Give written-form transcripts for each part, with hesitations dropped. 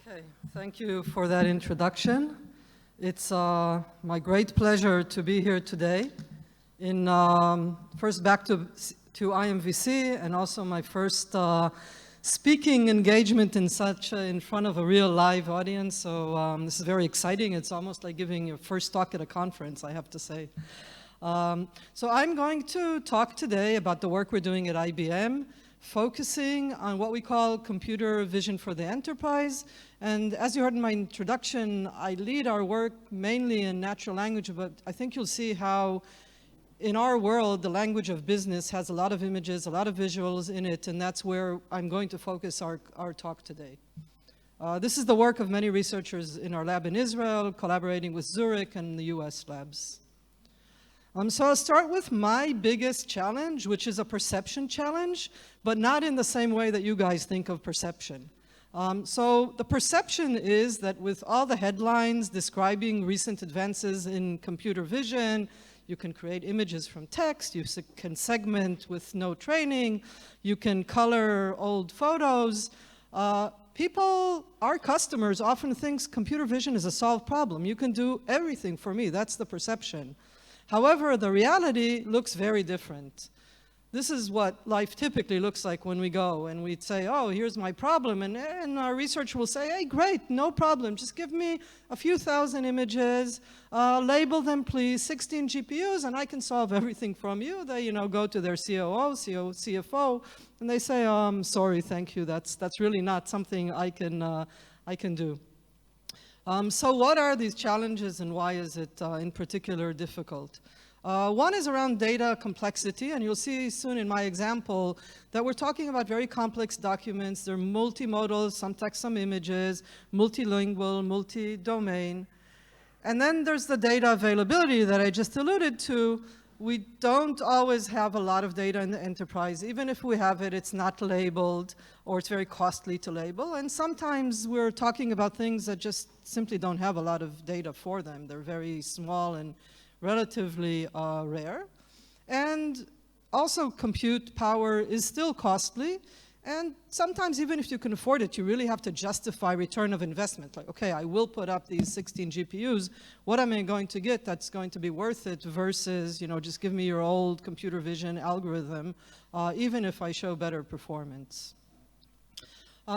Okay, thank you for that introduction. It's my great pleasure to be here today. First back to IMVC, and also my first speaking engagement in front of a real live audience. So this is very exciting. It's almost like giving your first talk at a conference, I have to say. So I'm going to talk today about the work we're doing at IBM, focusing on what we call computer vision for the enterprise. And as you heard in my introduction, I lead our work mainly in natural language, but I think you'll see how in our world, the language of business has a lot of images, a lot of visuals in it, and that's where I'm going to focus our talk today. This is the work of many researchers in our lab in Israel, collaborating with Zurich and the US labs. So I'll start with my biggest challenge, which is a perception challenge, but not in the same way that you guys think of perception. So the perception is that with all the headlines describing recent advances in computer vision, you can create images from text, you can segment with no training, you can color old photos. People, our customers, often think computer vision is a solved problem. You can do everything for me. That's the perception. However, the reality looks very different. This is what life typically looks like when we go and we'd say, oh, here's my problem. And our researcher will say, hey, great, no problem. Just give me a few thousand images, label them, please, 16 GPUs, and I can solve everything from you. They, go to their COO, CFO, and they say, sorry, thank you. That's really not something I can do. So what are these challenges and why is it in particular difficult? One is around data complexity, and you'll see soon in my example that we're talking about very complex documents. They're multimodal, some text, some images, multilingual, multi-domain. And then there's the data availability that I just alluded to. We don't always have a lot of data in the enterprise. Even if we have it, it's not labeled, or it's very costly to label. And sometimes we're talking about things that just simply don't have a lot of data for them. They're very small and relatively rare. And also compute power is still costly. And sometimes even if you can afford it, you really have to justify return of investment. Like, okay, I will put up these 16 GPUs. What am I going to get that's going to be worth it versus, just give me your old computer vision algorithm, even if I show better performance.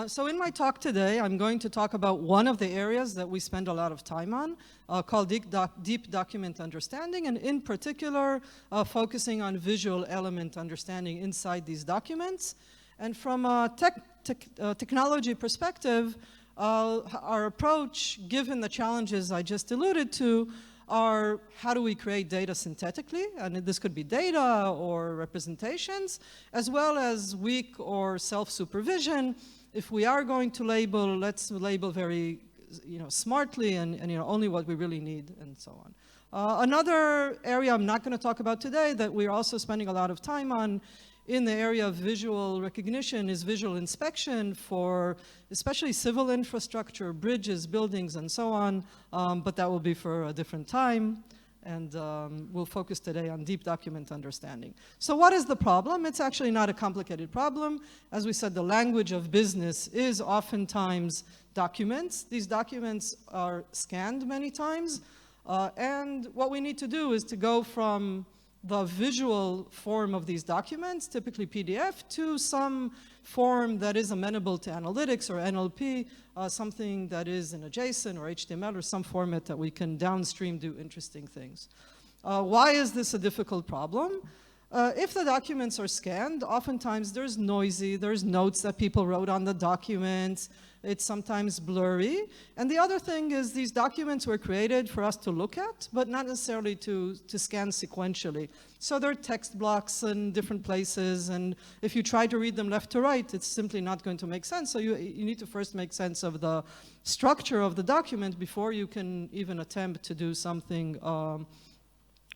So in my talk today, I'm going to talk about one of the areas that we spend a lot of time on, called deep document understanding, and in particular, focusing on visual element understanding inside these documents. And from a technology perspective, our approach, given the challenges I just alluded to, are how do we create data synthetically? And this could be data or representations, as well as weak or self-supervision. If we are going to label, let's label very smartly and only what we really need and so on. Another area I'm not going to talk about today that we're also spending a lot of time on in the area of visual recognition is visual inspection for especially civil infrastructure, bridges, buildings, and so on, but that will be for a different time. And we'll focus today on deep document understanding. So what is the problem? It's actually not a complicated problem. As we said, the language of business is oftentimes documents. These documents are scanned many times. And what we need to do is to go from the visual form of these documents, typically PDF, to some form that is amenable to analytics or NLP, something that is in a JSON or HTML or some format that we can downstream do interesting things. Why is this a difficult problem? If the documents are scanned, oftentimes there's notes that people wrote on the documents. It's sometimes blurry. And the other thing is these documents were created for us to look at, but not necessarily to scan sequentially. So there are text blocks in different places, and if you try to read them left to right, it's simply not going to make sense. So you need to first make sense of the structure of the document before you can even attempt to do something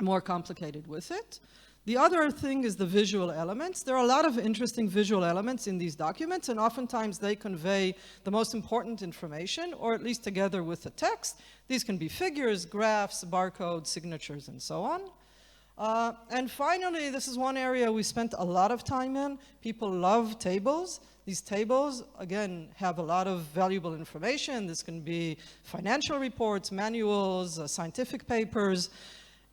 more complicated with it. The other thing is the visual elements. There are a lot of interesting visual elements in these documents, and oftentimes they convey the most important information, or at least together with the text. These can be figures, graphs, barcodes, signatures, and so on. And finally, this is one area we spent a lot of time in. People love tables. These tables, again, have a lot of valuable information. This can be financial reports, manuals, scientific papers.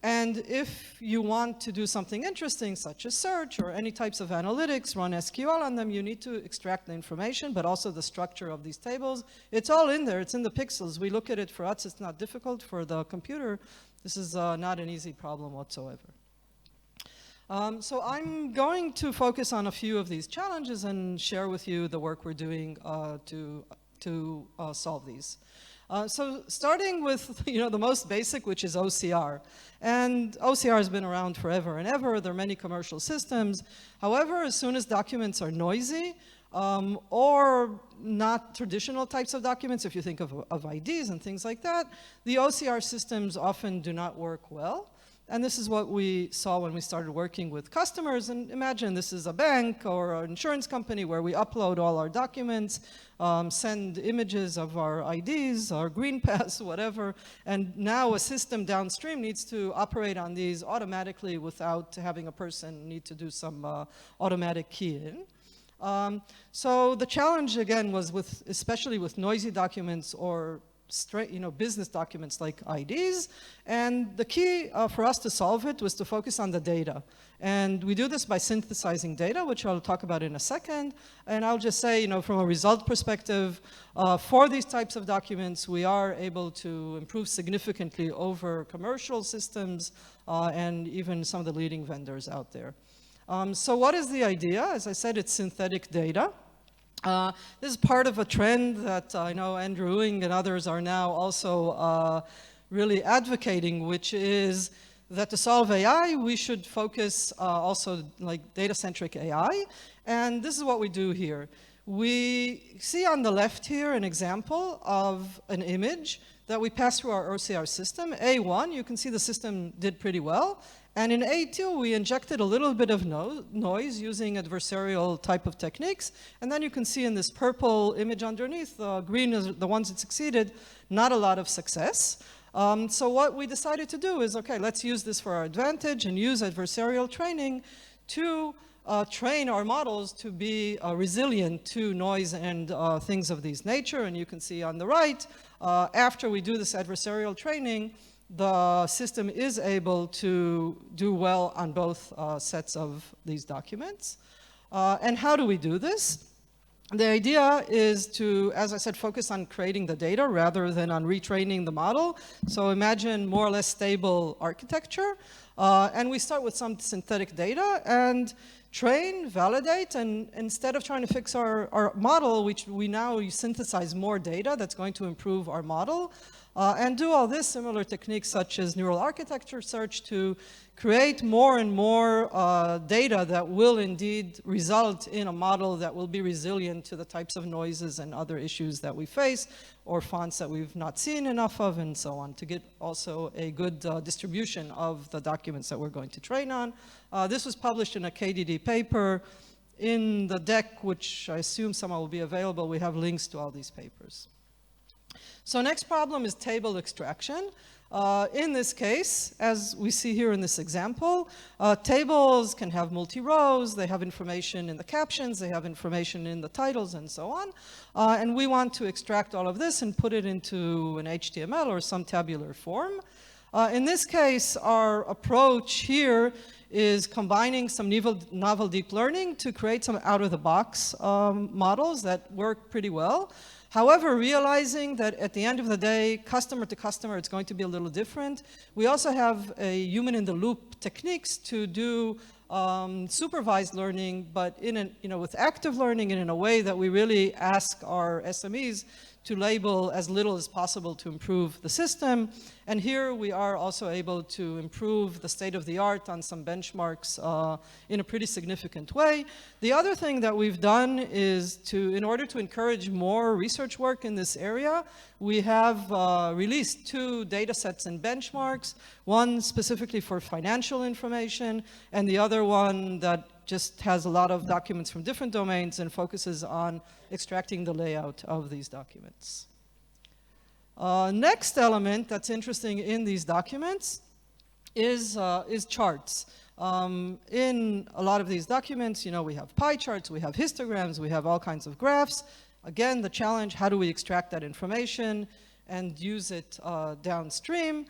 And if you want to do something interesting, such as search or any types of analytics, run SQL on them, you need to extract the information, but also the structure of these tables. It's all in there. It's in the pixels. We look at it. For us, it's not difficult. For the computer, this is not an easy problem whatsoever. So I'm going to focus on a few of these challenges and share with you the work we're doing to solve these. So starting with the most basic, which is OCR. And OCR has been around forever and ever. There are many commercial systems. However, as soon as documents are noisy, or not traditional types of documents, if you think of IDs and things like that, the OCR systems often do not work well. And this is what we saw when we started working with customers. And imagine this is a bank or an insurance company where we upload all our documents, send images of our IDs, our green pass, whatever. And now a system downstream needs to operate on these automatically without having a person need to do some automatic key-in. So the challenge, again, was especially with noisy documents or business documents like IDs. And the key for us to solve it was to focus on the data. And we do this by synthesizing data, which I'll talk about in a second. And I'll just say, from a result perspective, for these types of documents, we are able to improve significantly over commercial systems and even some of the leading vendors out there. So what is the idea? As I said, it's synthetic data. This is part of a trend that I know Andrew Ng and others are now also really advocating, which is that to solve AI, we should focus also like data-centric AI. And this is what we do here. We see on the left here an example of an image that we pass through our OCR system. A1, you can see the system did pretty well. And in A2, we injected a little bit of noise using adversarial type of techniques. And then you can see in this purple image underneath, green is the ones that succeeded, not a lot of success. So what we decided to do is, okay, let's use this for our advantage and use adversarial training to train our models to be resilient to noise and things of this nature. And you can see on the right, after we do this adversarial training, the system is able to do well on both sets of these documents. And how do we do this? The idea is to, as I said, focus on creating the data rather than on retraining the model. So imagine more or less stable architecture. And we start with some synthetic data and train, validate, and instead of trying to fix our model, which we now synthesize more data that's going to improve our model, and do all this similar techniques such as neural architecture search to create more and more data that will indeed result in a model that will be resilient to the types of noises and other issues that we face, or fonts that we've not seen enough of, and so on, to get also a good distribution of the documents that we're going to train on. This was published in a KDD paper. In the deck, which I assume somehow will be available, we have links to all these papers. So next problem is table extraction. In this case, as we see here in this example, tables can have multi-rows, they have information in the captions, they have information in the titles, and so on. And we want to extract all of this and put it into an HTML or some tabular form. In this case, our approach here is combining some novel deep learning to create some out-of-the-box models that work pretty well. However, realizing that at the end of the day, customer to customer, it's going to be a little different. We also have a human-in-the-loop techniques to do supervised learning, but with active learning and in a way that we really ask our SMEs to label as little as possible to improve the system. And here we are also able to improve the state of the art on some benchmarks in a pretty significant way. The other thing that we've done is in order to encourage more research work in this area, we have released 2 data sets and benchmarks, one specifically for financial information, and the other one that just has a lot of documents from different domains and focuses on extracting the layout of these documents. Next element that's interesting in these documents is charts. In a lot of these documents, you know, we have pie charts, we have histograms, we have all kinds of graphs. Again, the challenge, how do we extract that information and use it downstream?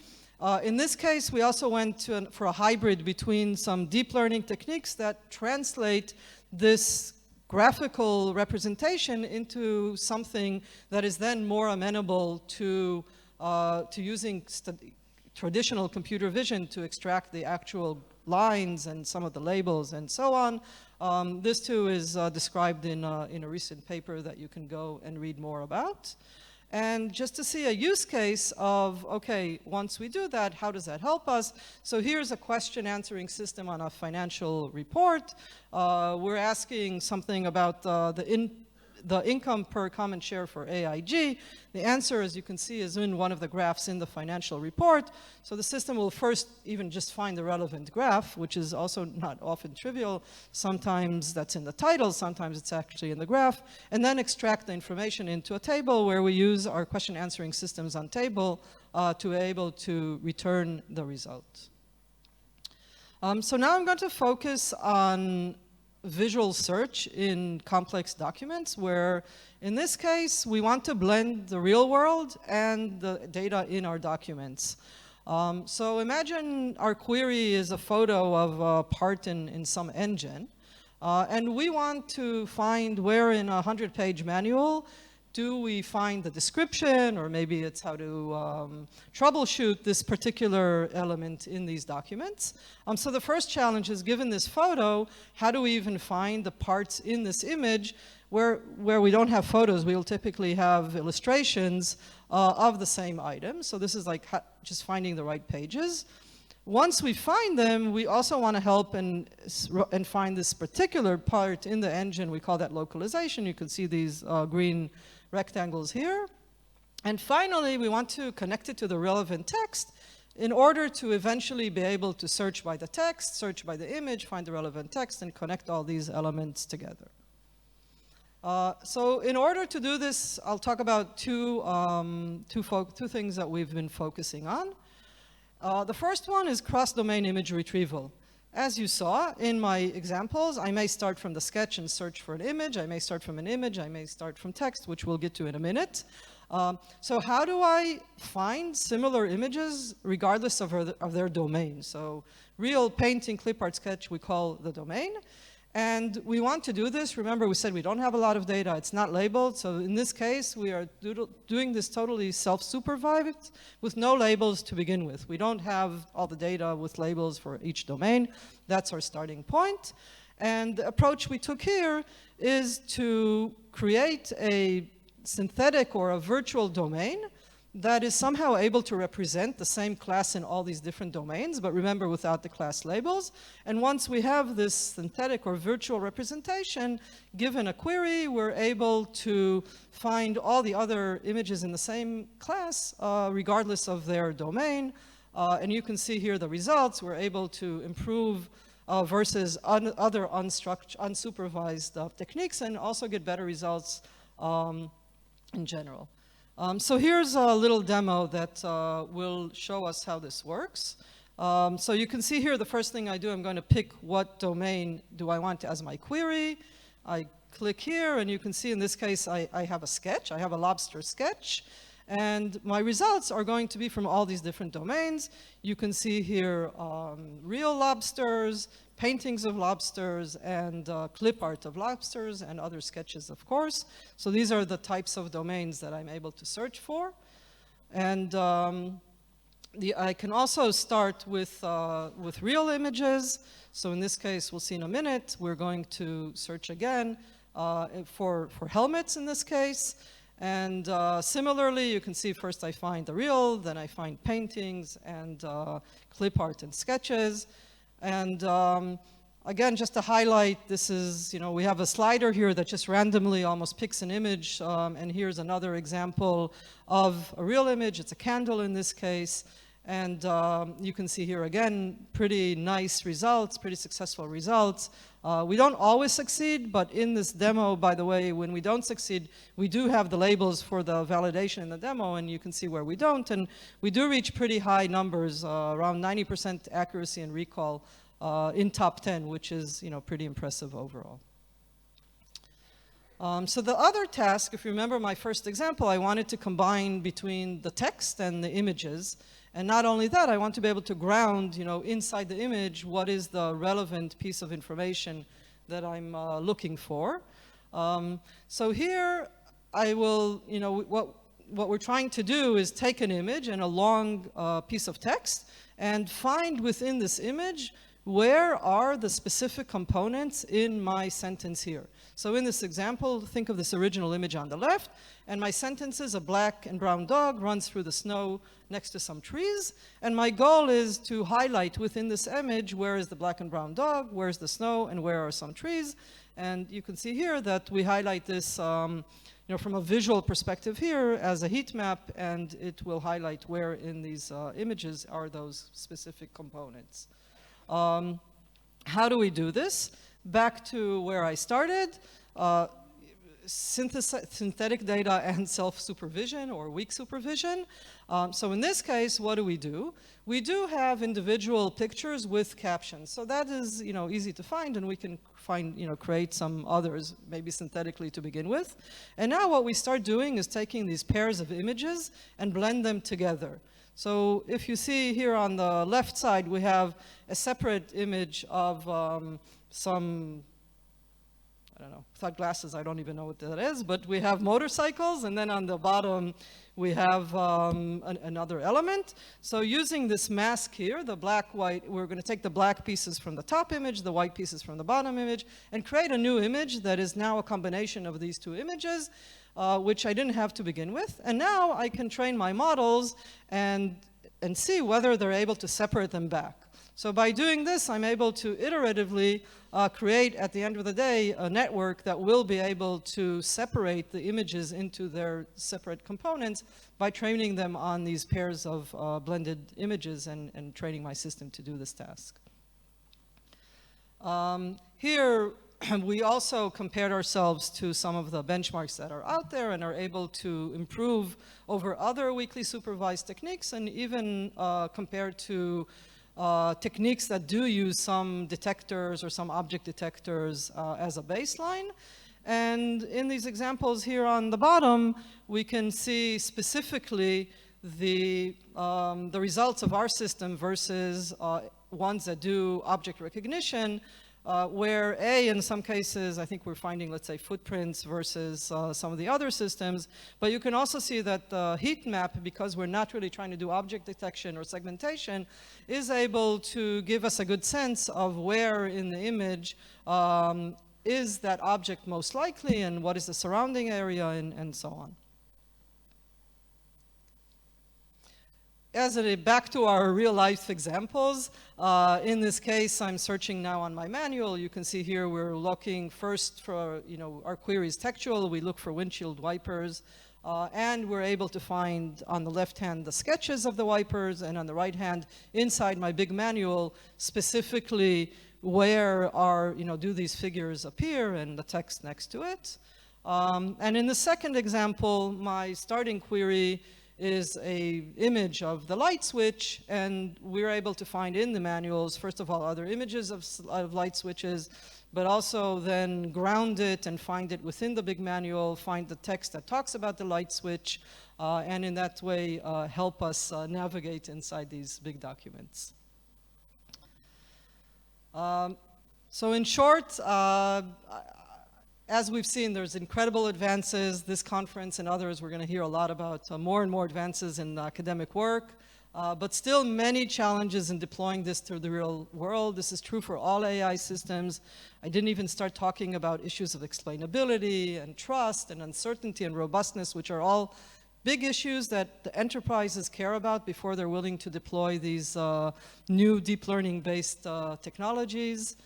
In this case, we also went for a hybrid between some deep learning techniques that translate this graphical representation into something that is then more amenable to using traditional computer vision to extract the actual lines and some of the labels and so on. This too is described in a recent paper that you can go and read more about. And just to see a use case of, okay, once we do that, how does that help us? So here's a question answering system on a financial report. We're asking something about the income per common share for AIG. The answer, as you can see, is in one of the graphs in the financial report. So the system will first even just find the relevant graph, which is also not often trivial. Sometimes that's in the title, sometimes it's actually in the graph, and then extract the information into a table where we use our question answering systems on table to be able to return the result. So now I'm going to focus on visual search in complex documents, where in this case we want to blend the real world and the data in our documents. So imagine our query is a photo of a part in some engine, and we want to find where in a 100-page manual do we find the description, or maybe it's how to troubleshoot this particular element in these documents. So the first challenge is, given this photo, how do we even find the parts in this image where we don't have photos? We'll typically have illustrations of the same item. So this is like just finding the right pages. Once we find them, we also want to help and find this particular part in the engine. We call that localization. You can see these green rectangles here. And finally, we want to connect it to the relevant text in order to eventually be able to search by the text, search by the image, find the relevant text, and connect all these elements together. So in order to do this, I'll talk about two things that we've been focusing on. The first one is cross-domain image retrieval. As you saw in my examples, I may start from the sketch and search for an image. I may start from an image. I may start from text, which we'll get to in a minute. So how do I find similar images regardless of their domain? So real painting, clip art, sketch, we call the domain. And we want to do this. Remember, we said we don't have a lot of data. It's not labeled. So in this case, we are doing this totally self-supervised with no labels to begin with. We don't have all the data with labels for each domain. That's our starting point. And the approach we took here is to create a synthetic or a virtual domain that is somehow able to represent the same class in all these different domains, but remember, without the class labels. And once we have this synthetic or virtual representation, given a query, we're able to find all the other images in the same class, regardless of their domain. And you can see here the results. We're able to improve versus other unsupervised techniques, and also get better results in general. So here's a little demo that will show us how this works. So you can see here, the first thing I do, I'm going to pick what domain do I want as my query. I click here, and you can see in this case I have a sketch. I have a lobster sketch. And my results are going to be from all these different domains. You can see here real lobsters, paintings of lobsters, and clip art of lobsters, and other sketches, of course. So these are the types of domains that I'm able to search for. And I can also start with real images. So in this case, we'll see in a minute, we're going to search again for helmets in this case. And similarly, you can see first I find the real, then I find paintings and clip art and sketches. And again, just to highlight, this is, we have a slider here that just randomly almost picks an image. And here's another example of a real image. It's a candle in this case. And you can see here again, pretty nice results, pretty successful results We don't always succeed, but in this demo, by the way, when we don't succeed, we do have the labels for the validation in the demo, and you can see where we don't. And we do reach pretty high numbers, around 90% accuracy and recall in top 10, which is, pretty impressive overall. So the other task, if you remember my first example, I wanted to combine between the text and the images. And not only that, I want to be able to ground, inside the image, what is the relevant piece of information that I'm looking for. So here, I will, what we're trying to do is take an image and a long piece of text and find within this image where are the specific components in my sentence here. So in this example, think of this original image on the left, and my sentence is a black and brown dog runs through the snow next to some trees, and my goal is to highlight within this image where is the black and brown dog, where's the snow, and where are some trees. And you can see here that we highlight this from a visual perspective here as a heat map, and it will highlight where in these images are those specific components. How do we do this? Back to where I started, synthetic data and self-supervision or weak supervision. So in this case, what do? We do have individual pictures with captions. So that is, easy to find, and we can create some others, maybe synthetically to begin with. And now what we start doing is taking these pairs of images and blend them together. So if you see here on the left side, we have a separate image of some, I don't know, without glasses, I don't even know what that is, but we have motorcycles, and then on the bottom, we have another element. So using this mask here, the black-white, we're going to take the black pieces from the top image, the white pieces from the bottom image, and create a new image that is now a combination of these two images, which I didn't have to begin with. And now I can train my models and see whether they're able to separate them back. So by doing this, I'm able to iteratively create, at the end of the day, a network that will be able to separate the images into their separate components by training them on these pairs of blended images and training my system to do this task. Here, we also compared ourselves to some of the benchmarks that are out there and are able to improve over other weakly supervised techniques, and even compared to techniques that do use some detectors or some object detectors as a baseline. And in these examples here on the bottom, we can see specifically the results of our system versus ones that do object recognition, where in some cases, I think we're finding, let's say, footprints versus some of the other systems. But you can also see that the heat map, because we're not really trying to do object detection or segmentation, is able to give us a good sense of where in the image is that object most likely, and what is the surrounding area, and so on. Back to our real-life examples. In this case, I'm searching now on my manual. You can see here we're looking first for, our query is textual. We look for windshield wipers. And we're able to find on the left hand the sketches of the wipers, and on the right hand, inside my big manual, specifically where do these figures appear and the text next to it. And in the second example, my starting query is an image of the light switch, and we're able to find in the manuals, first of all, other images of light switches, but also then ground it and find it within the big manual, find the text that talks about the light switch, and in that way help us navigate inside these big documents. So in short, as we've seen, there's incredible advances. This conference and others, we're going to hear a lot about more and more advances in academic work, but still many challenges in deploying this to the real world. This is true for all AI systems. I didn't even start talking about issues of explainability and trust and uncertainty and robustness, which are all big issues that the enterprises care about before they're willing to deploy these new deep learning-based technologies.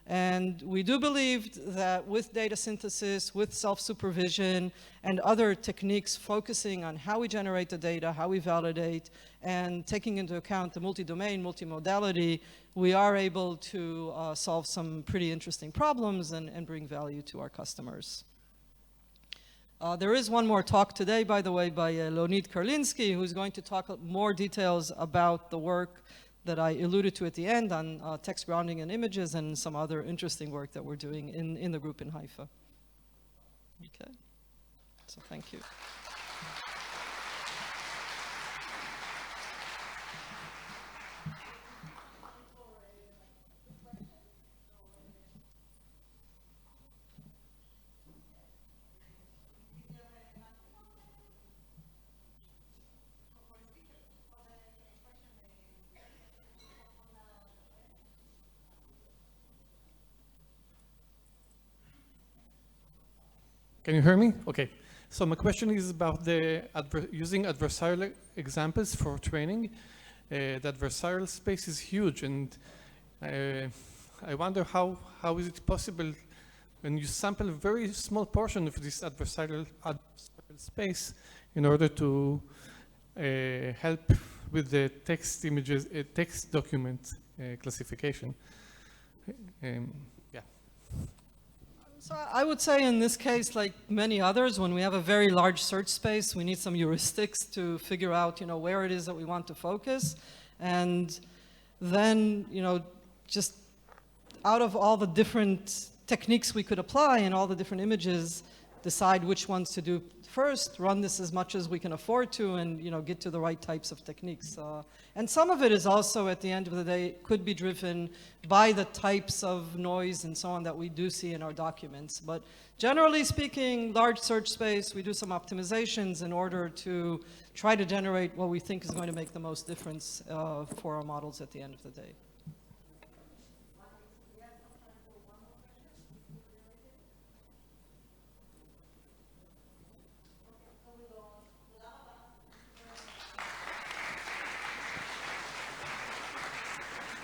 And we do believe that with data synthesis, with self-supervision, and other techniques focusing on how we generate the data, how we validate, and taking into account the multi-domain, multimodality, we are able to solve some pretty interesting problems and bring value to our customers. There is one more talk today, by the way, by Leonid Karlinsky, who's going to talk more details about the work that I alluded to at the end on text grounding and images and some other interesting work that we're doing in the group in Haifa. Okay, so thank you. Can you hear me? Okay. So my question is about the using adversarial examples for training. The adversarial space is huge, and I wonder how is it possible when you sample a very small portion of this adversarial space in order to help with the text images, text document classification. So I would say in this case, like many others, when we have a very large search space, we need some heuristics to figure out, where it is that we want to focus. And then, just out of all the different techniques we could apply and all the different images, decide which ones to do first, run this as much as we can afford to, and get to the right types of techniques. And some of it is also, at the end of the day, could be driven by the types of noise and so on that we do see in our documents. But generally speaking, large search space, we do some optimizations in order to try to generate what we think is going to make the most difference for our models at the end of the day.